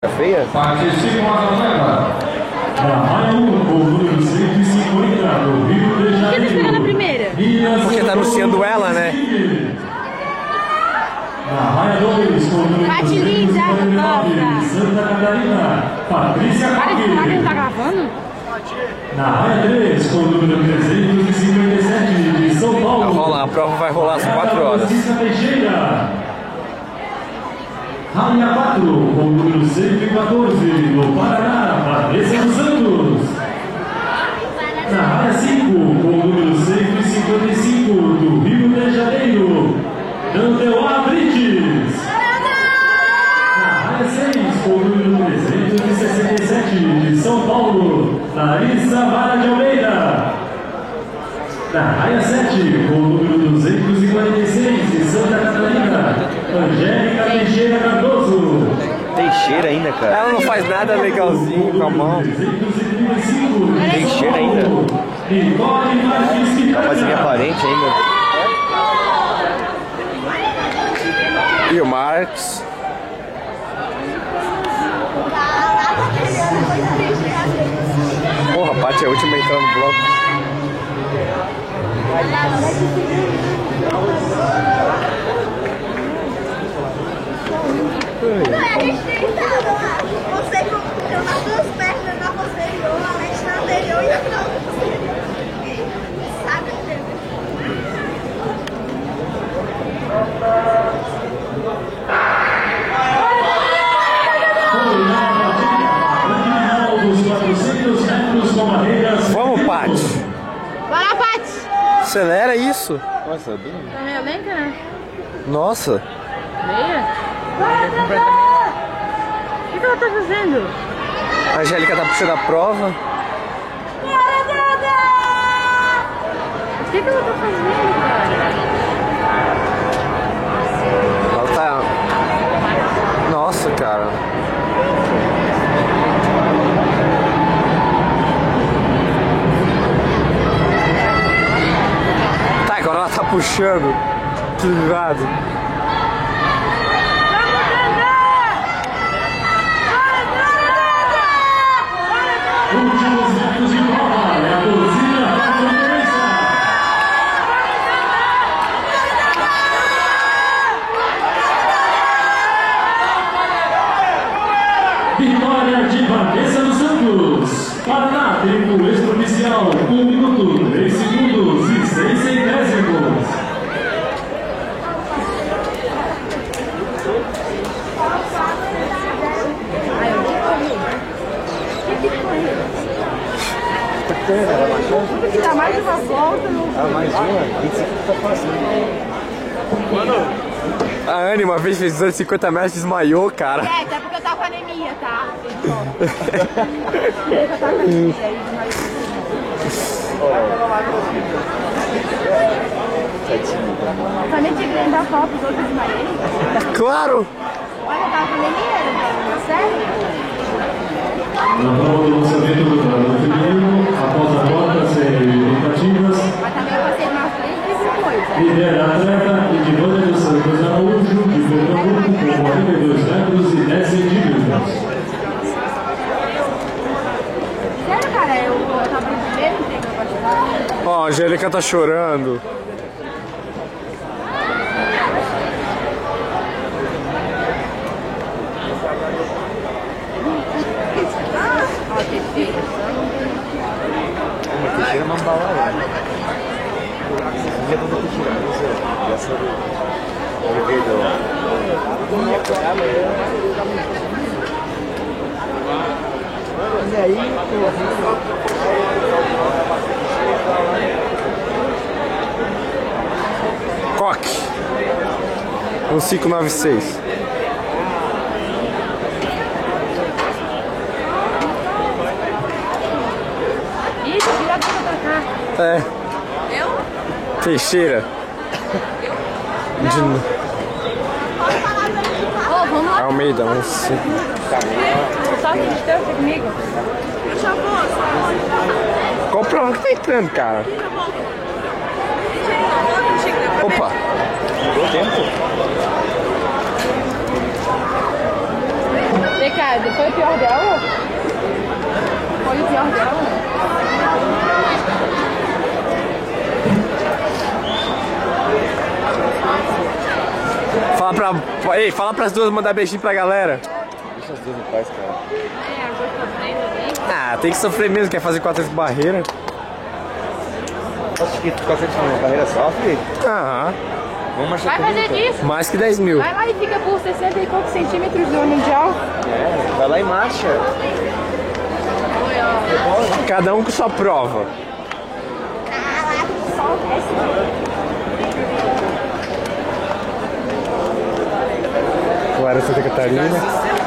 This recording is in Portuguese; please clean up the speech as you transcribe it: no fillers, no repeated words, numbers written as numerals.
Feia? Participam as atletas da Raia 1, com o número 150 do Rio de Janeiro. Por que tá esperando a primeira? Porque tá anunciando ela, né? Na Raia 2, com o número 159 de Santa Catarina, Patrícia Para de falar que não tá Coque. gravando? Na Raia 3, com o número 357 de São Paulo, Vai rolar, a prova vai rolar às 4 horas. Francisca Teixeira. Raia 4, com o número 114 do Paraná, Vanessa dos Santos. Na Raia 5, com o número 155 do Rio de Janeiro, Danteuá Brites. Na Raia 6, com o número 367 de São Paulo, Larissa Vara de Almeida. Na Raia 7, com o número 246 de Santa Catarina, Angélica Teixeira Cardoso. Teixeira ainda, cara. Ela não faz nada legalzinho com a mão. Teixeira ainda. Mas minha parente ainda. E o Marcos. Porra, a Paty é a última a entrar no bloco. A gente tem estado lá. Você com as duas pernas na posterior, a lente na anterior e a outra posterior. Sabe o que? Vamos, Paty. Bora, Paty! Acelera isso. Nossa, Tá meio lenta, né? Nossa. Meia? O que ela tá fazendo? A Angélica tá puxando a prova. O que ela tá fazendo, cara? Ela tá... Nossa, cara. Tá, agora ela tá puxando. Que ligado. Últimos metros de prova, é a torcida da Fluminense. Vitória de Vanessa dos Santos. Paraná, tempo extraoficial, 1 minuto, 3 segundos e 6 centésimos. Vamos tirar mais uma volta no... Ah, mais uma? 25 tá passando. A Anne uma vez fez 250 metros e desmaiou, cara. É, até porque eu tava com anemia, tá? Eu tava com anemia, aí também tinha que lembrar foto dos outros desmaiei. Claro! Olha, eu tava com anemia, tá sério? Na prova do lançamento do feminino, após a volta serem tentativas, Mas também eu passei umas 3 vezes depois. lidera a atleta Edivânia dos Santos Araújo, de Pernambuco, com 42 metros e 10 centímetros. Sério, cara, eu tava no primeiro emprego pra tirar. Ó, a Angélica tá chorando. Ó, Teixeira. Teixeira não dá lá, né? Coque 1596. Ih, tira a boca pra cá. É, Eu? Teixeira. De... Ô, vamos lá. Almeida, não sei. Só que distância comigo. Qual prova que tá entrando, cara? Opa! Deu tempo? Vem cá, foi o pior dela? Foi o pior dela? Fala pras duas mandar beijinho pra galera. Deixa as duas em paz, cara. É, agora sofrendo ali. Ah, tem que sofrer mesmo, quer fazer 400 barreiras. Acho que 400 barreira sofre. Aham. Vamos marchar Vai comigo, fazer então. disso. Mais que 10 mil. Vai lá e fica por 60 e poucos centímetros no mundial. É, vai lá e marcha. Cada um com sua prova. Caraca, o sol desce. Clara, Santa Catarina.